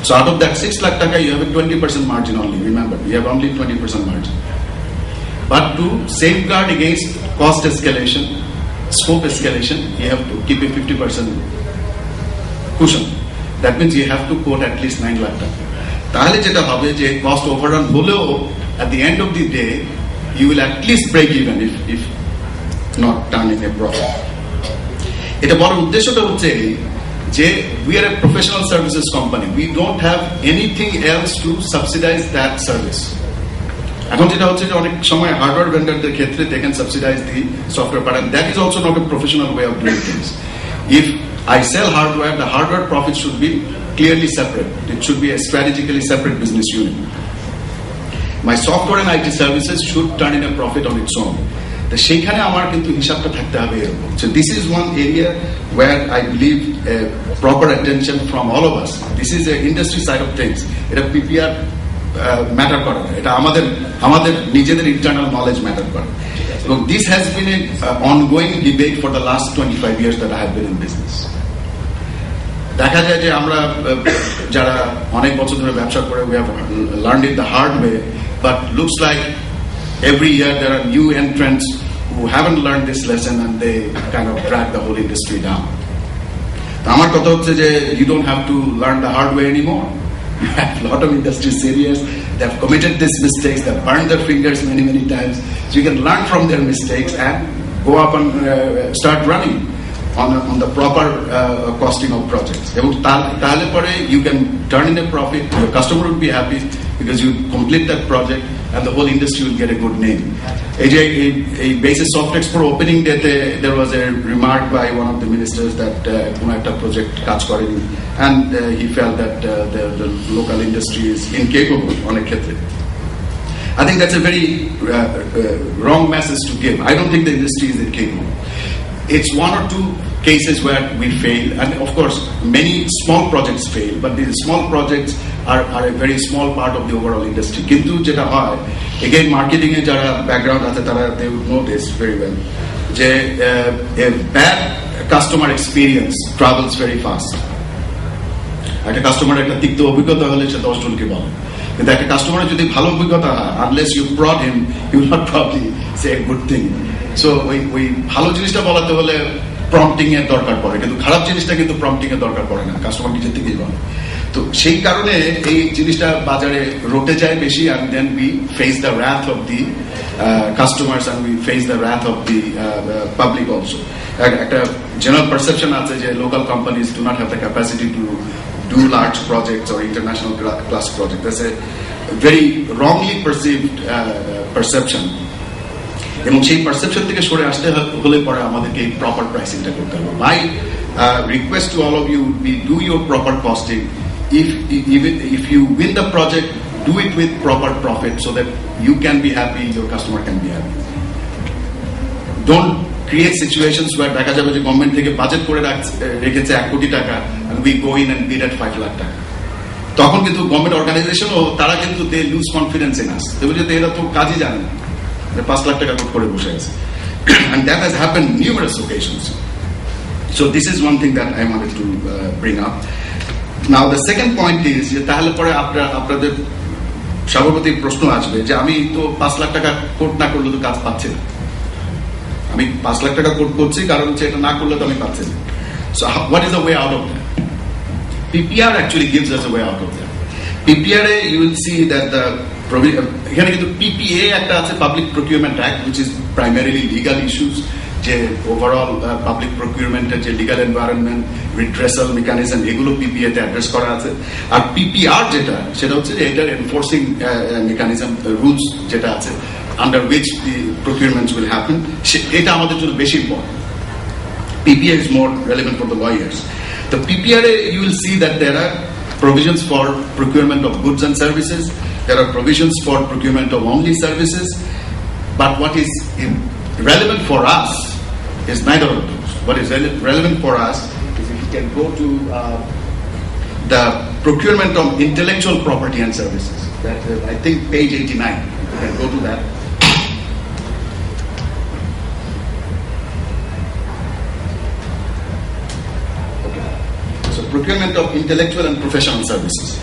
So out of that 6 lakh taka, you have a 20% margin only. Remember, you have only 20% margin. But to safeguard against cost escalation, scope escalation, you have to keep a 50% cushion. That means you have to quote at least 9 lakh taka. তাহলে যেটা হবে যে cost overrun হলেও at the end of the day you will at least break even if not turning a profit. এটা বড় উদ্দেশ্যটা হচ্ছে যে we are a professional services company. We don't have anything else to subsidize that service. এখন যেটা হচ্ছে যে অনেক সময় হার্ডওয়্যার ভেন্ডরদের ক্ষেত্রে they can subsidize the software part, and that is also not a professional way of doing things. If I sell hardware, the hardware profit should be clearly separate. It should be a strategically separate business unit. My software and IT services should turn in a profit on its own. তো সেইখানে আমার কিন্তু হিসাবটা থাকতে হবে এরকম. So this is one area where I believe proper attention from all of us. This is the industry side of things. এটা PPR matter করে না, এটা আমাদের নিজেদের ইন্টারনাল নলেজ ম্যাটার করে। এবং this has been an ongoing debate for the last 25 years that I have been in business. দেখা যায় যে আমরা যারা অনেক বছর ধরে ব্যবসা করে we have learned it the hard way, but looks like every year there are new entrants who haven't learned this lesson and they kind of drag the whole industry down. আমার কথা হচ্ছে যে you don't have to learn the hard way anymore. You have a lot of industry serious, they have committed these mistakes, they have burned their fingers many times, so you can learn from their mistakes and go up and start running on the proper costing of projects. এবং তাহলে পরে you can turn in a profit, your customer will be happy because you complete that project and the whole industry will get a good name. A basis soft expo opening day there was a remark by one of the ministers that কোনো একটা project কাজ করেনি, and he felt that the local industry is incapable অনেক ক্ষেত্রে. I think that's a very wrong message to give. I don't think the industry is incapable. It's one or two cases where we fail, and of course many small projects fail, but these small projects are a very small part of the overall industry. Kintu jeta hoy, again marketing e jara background ache tara they would know this very well, je a bad customer experience travels very fast. একটা customer একটা তিক্ত অভিজ্ঞতা হলে সে 10 জনকে বলে, কিন্তু একটা কাস্টমারের যদি ভালো অভিজ্ঞতা হয়, unless you prod him, he will not probably say a good thing. So ওই ভালো জিনিসটা বলাতে হলে প্রম্পটিং এর দরকার পড়ে, কিন্তু খারাপ জিনিসটা কিন্তু প্রম্পটিং এর দরকার পড়ে না, কাস্টমার নিজে থেকেই বলে। তো সেই কারণে এই জিনিসটা বাজারে রটে যায় বেশি, and then we face the wrath of the customers and we face the wrath of the public also. একটা general perception আছে যে local companies do not have the capacity to do large projects or international class projects. That's a very wrongly perceived perception. এবং সেই perception থেকে সরে আসতে হলে পরে আমাদেরকে এই প্রপার প্রাইসিংটা করতে হবে। My request to all of you would be do your proper costing. If you win the project, do it with proper profit so that you can be happy, your customer can be happy. Don't create situations where দেখা যাবে যে government থেকে budget করে রেখেছে 1 কোটি টাকা and we go in and bid at 5 lakh টাকা। তখন কিন্তু গভর্নমেন্ট অর্গানাইজেশনও তারা কিন্তু they lose confidence in us. they বলে যে এরা তো কাজই জানে না, 5 lakh টাকা করে বসে আছে, and that has happened numerous occasions. So this is one thing that I wanted to bring up. Now the second point is যে তাহলে পরে আপনাদের সভাপতির প্রশ্ন আসবে যে আমি তো 5 লাখ টাকা কোট না করলে তো কাজ পাচ্ছি না, আমি 5 লাখ টাকা কোট করছি কারণ হচ্ছে এটা না করলে তো আমি পাচ্ছি না। So what is the way out of that? PPR actually gives us a way out of that. PPR you will see that the এখানে কিন্তু PPA একটা আছে, public procurement act, which is primarily legal issues, যে overall public প্রকিউরমেন্টের যে legal environment, redressal mechanism, এগুলো PPA তে address করা আছে। আর PPR যেটা সেটা হচ্ছে যে এটার এনফোর্সিং মেকানিজম, রুলস যেটা আছে under which the procurements will happen, এটা আমাদের জন্য বেশি important. PPA is more relevant for the lawyers. The PPR you will see that there are provisions for procurement of goods and services. There are provisions for procurement of only services, but what is relevant for us is neither of those. What is relevant for us is if you can go to the procurement of intellectual property and services. That I think page 89. You can go to that. Okay. So procurement of intellectual and professional services.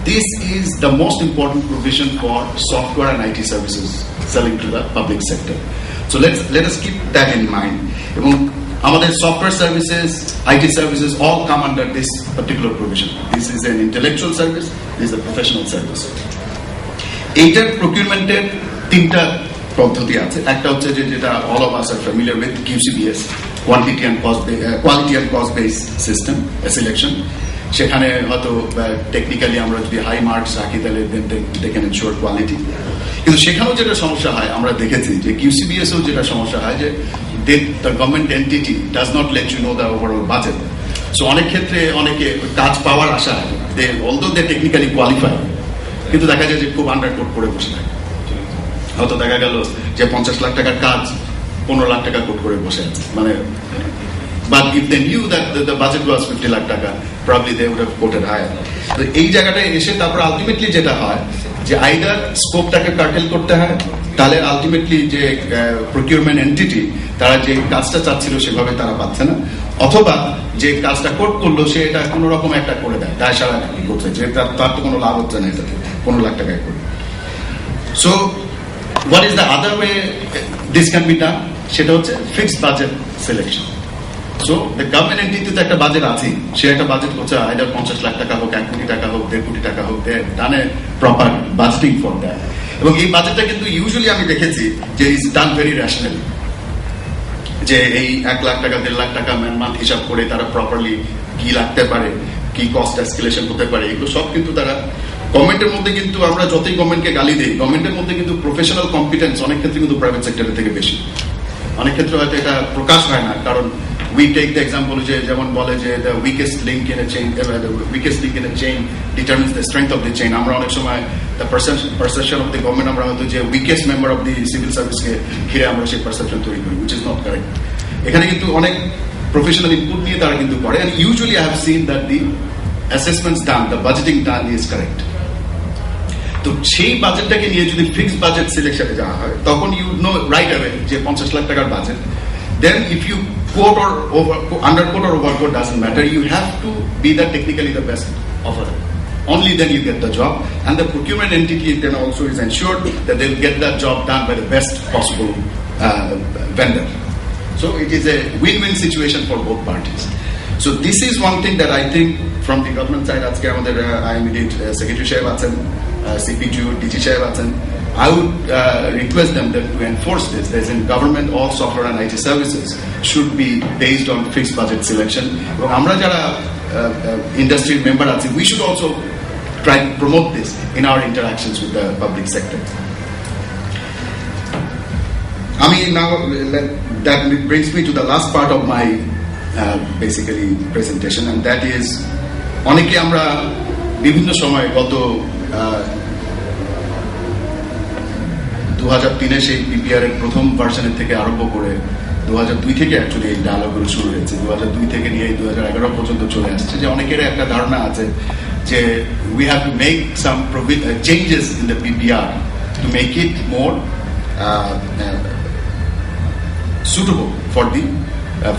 This is the most important provision for software and IT services selling to the public sector. So let us keep that in mind. Our software services, IT services all come under this particular provision. This is an intellectual service, this is a professional service. এইটার প্রকিউরমেন্টের তিনটা পদ্ধতি আছে। একটা হচ্ছে যেটা all of us are familiar with, QCBS, quality and cost based system selection. সেখানে হয়তো technically আমরা যদি হাই মার্কস রাখি তাহলে they can ensure quality. কিন্তু সেখানেও যেটা সমস্যা হয় আমরা দেখেছি যে QCBS এও যেটা সমস্যা হয় যে the government entity does not let you know the overall budget. So অনেক ক্ষেত্রে অনেকে কাজ পাওয়ার আশা although they technically qualify, কিন্তু দেখা যায় যে খুব আন্ডারকোট করে বসে থাকে। হয়তো দেখা গেল যে 50 লাখ টাকার কাজ 15 লাখ টাকা কোট করে বসে আছে, মানে but if they knew that the budget was 50 lakh taka, probably they would have quoted higher. তো এই জায়গাটায় এসে তারপর আলটিমেটলি যেটা হয় যে আইদার স্কোপটাকে কার্টেল করতে হয়, তাহলে আলটিমেটলি যে প্রকিউরমেন্ট এন্টিটি তারা যে কাজটা চাচ্ছিল সেভাবে তারা পাচ্ছে না, অথবা যে কাজটা কোট করলো সে এটা কোনো রকম একটা করে দেয় দায় সারা করছে, যে তার তো কোনো লাভ হচ্ছে না এটাতে 15 লাখ টাকায় করে। So what is the other way this can be done? সেটা হচ্ছে fixed budget selection. So the government এন্টিটিতে একটা বাজেট আছে, সে একটা বাজেট করছে আইদার 50 লাখ টাকা হোক, 1 কোটি টাকা হোক, 1.5 কোটি টাকা হোক, done a proper budgeting for that. এবং এই বাজেটটা কিন্তু ইউজুয়ালি আমি দেখেছি যে ইজ ডান ভেরি রেশনালি, যে এই 1 লাখ টাকা 1.5 লাখ টাকা ম্যান মান্থ হিসাব করে তারা প্রপারলি কি লাগতে পারে, কি কস্ট এসকেলেশন হতে পারে, এগুলো সব কিন্তু তারা গভর্নমেন্টের মধ্যে, কিন্তু আমরা যতই গভর্নমেন্টকে গালি দিই, গভর্নমেন্টের মধ্যে কিন্তু প্রফেশনাল কম্পিটেন্স অনেক ক্ষেত্রে কিন্তু প্রাইভেট সেক্টরের থেকে বেশি। অনেক ক্ষেত্রে হয়তো এটা প্রকাশ হয় না, কারণ we take the example যে যেমন বলে যে the weakest link in a chain determines the strength of the chain. আমরা অনেক সময় the perception of the government আমরা হয়তো যে weakest member of the civil service কে ঘিরে আমরা সেই perception তৈরি করি, which is not correct. এখানে কিন্তু অনেক প্রফেশনাল ইনপুট নিয়ে তারা কিন্তু করে, and usually I have seen that the assessments done, the budgeting done is correct. তো সেই বাজেটটাকে নিয়ে যদি ফিক্সড বাজেট সিলেকশনে যাওয়া হয়, তখন ইউ নো রাইট অ্যাওয়ে যে 50 লাখ টাকার budget, then if you quote or underquote or overquote doesn't matter, you have to be technically the best offer. Only then you get the job, and the procurement entity then also is ensured that they'll get that job done by the best possible vendor. So it is a win-win situation for both parties. So this is one thing that I think from the government side, আজকে আমাদের immediate secretary সাহেব আছেন, CP2 DG সাহেব আছেন, I would request them that to enforce this, as in government, all software and IT services should be based on fixed budget selection. এবং আমরা যারা industry member আছি, we should also try to promote this in our interactions with the public sector. I mean, now that brings me to the last part of my basically presentation, and that is অনেকে আমরা বিভিন্ন সময় গত 2003 সেই PPR এর প্রথম ভার্সনের থেকে আরম্ভ করে 2002 থেকে অ্যাকচুয়ালি এই ডায়ালগুলো শুরু হয়েছে, 2002 থেকে নিয়ে 2011 পর্যন্ত চলে আসছে, যে অনেকের একটা ধারণা আছে যে we have to make some changes in the PPR to make it more suitable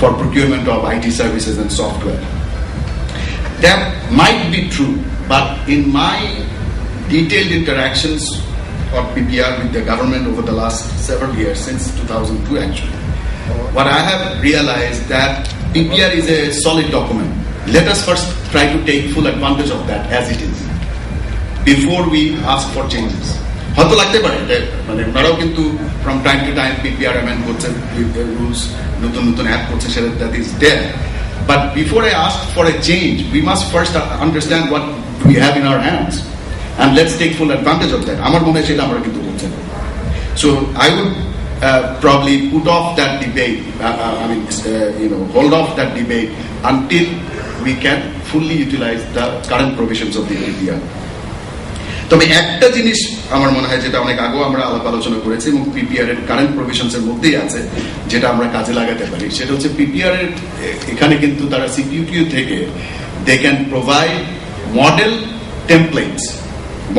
for procurement of IT services and software. That might be true, but in my detailed interactions of PPR with the government over the last several years, since 2002 actually, what I have realized that PPR is a solid document. Let us first try to take full advantage of that as it is before we ask for changes. হয়তো লাগতে পারে, মানে ওনারাও কিন্তু from time to time PPR amend করছে, rules নতুন নতুন add করছে, সেটা that is there. But before I ask for a change, we must first understand what we have in our hands, and let's take full advantage of that. আমার মনে হয় সেটা আমরা কিন্তু করছি না। So I would probably put off that debate, hold off that debate until we can fully utilize the current provisions of the PPR. তবে একটা জিনিস আমার মনে হয় যেটা অনেক আগেও আমরা আলাপ আলোচনা করেছি এবং পিপিআর এর কারেন্ট প্রভিশনস এর মধ্যেই আছে, যেটা আমরা কাজে লাগাতে পারি, সেটা হচ্ছে পিপিআর এর এখানে কিন্তু তারা সিপিইউ থেকে they can provide model templates,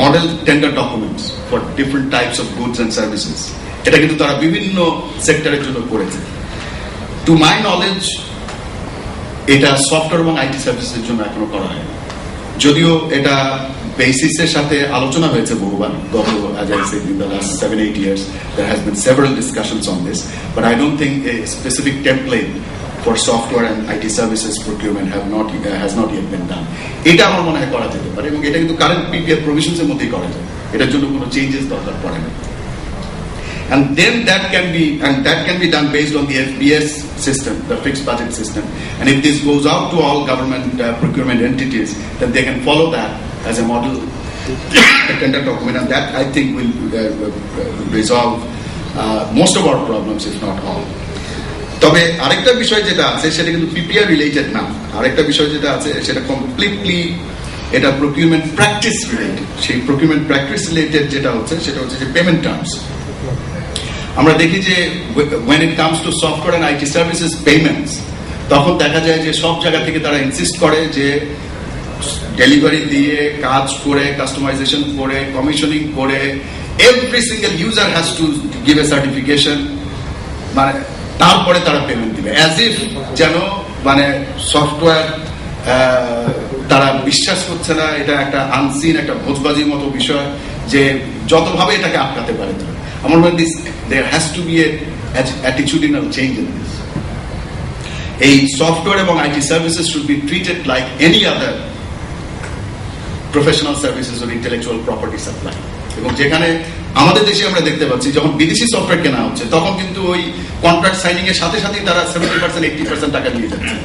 model tender documents for different types of goods and services. এটা কিন্তু তারা বিভিন্ন সেক্টরের জন্য করেছে। টু মাই নলেজ এটা সফটওয়্যার এবং আইটি সার্ভিসের জন্য এখনো করা হয়, যদিও এটা বেসিসের সাথে আলোচনা হয়েছে বহুবার গত, as I said, in the last 7-8 years there has been several discussions on this, but I don't think a specific template for software and IT services procurement has not yet been done. এটা আমার মনে হয় করা যেতে পারে, এবং এটা কিন্তু কারেন্ট পিপিআর প্রভিশনস এর মধ্যেই করা যায়, এটার জন্য কোনো চেঞ্জেস দরকার পড়ে না। And then that can be done based on the FBS system, the fixed budget system. And if this goes out to all government procurement entities, then they can follow that as a model tender document, and that I think will resolve most of our problems, if not all. তবে আরেকটা বিষয় যেটা আছে সেটা কিন্তু PPR related না, আরেকটা বিষয় যেটা আছে সেটা কমপ্লিটলি এটা প্রকিউরমেন্ট প্র্যাকটিস রিলেটেড। সেই প্রকিউরমেন্ট প্র্যাকটিস রিলেটেড যেটা হচ্ছে সেটা হচ্ছে যে পেমেন্ট টার্মস। আমরা দেখি যে when it comes to software and IT services payments, তখন দেখা যায় যে সব জায়গা থেকে তারা ইনসিস্ট করে যে ডেলিভারি দিয়ে, কাজ করে, কাস্টমাইজেশন করে, কমিশনিং করে, every single user has to give a certification, মানে তারপরে তারা পেমেন্ট দিবে, অ্যাজ ইফ যেন মানে সফটওয়্যার তারা বিশ্বাস করছে না, এটা একটা আনসিন, একটা ভোজবাজির মতো বিষয় যে যতভাবে এটাকে আটকাতে পারে তারা। আমার মনে হয় there has to be a attitudinal change in this. এই সফটওয়্যার এবং IT services should be treated like any other professional services or intellectual property supply. এবং যেখানে আমাদের দেশে আমরা দেখতে পাচ্ছি যখন বিদেশি সফটওয়্যার কেনা হচ্ছে তখন কিন্তু ওই কন্ট্রাক্ট সাইনিং এর সাথে সাথে তারা 70% 80% টাকা দিয়ে যাচ্ছে,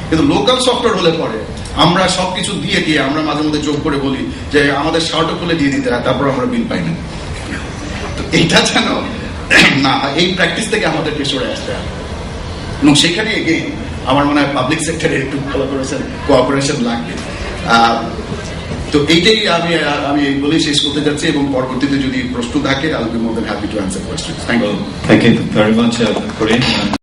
কিন্তু লোকাল সফটওয়্যার হলে পরে আমরা সবকিছু দিয়ে আমরা মাঝে মধ্যে যোগ করে বলি যে আমাদের শার্টও খুলে দিয়ে দিতে হয়, তারপর আমরা বিল পাই না। তো এইটা যেন না, এই প্র্যাকটিস থেকে আমাদেরকে সরে আসতে হবে, এবং সেখানে এগেইন আমার মনে হয় পাবলিক সেক্টরে একটু কোঅপারেশন লাগবে। তো এইটাই আমি এই বলেই শেষ করতে যাচ্ছি, এবং পরবর্তীতে যদি প্রশ্ন থাকে I'll be more than happy to answer questions. Thank you very much, Corinne.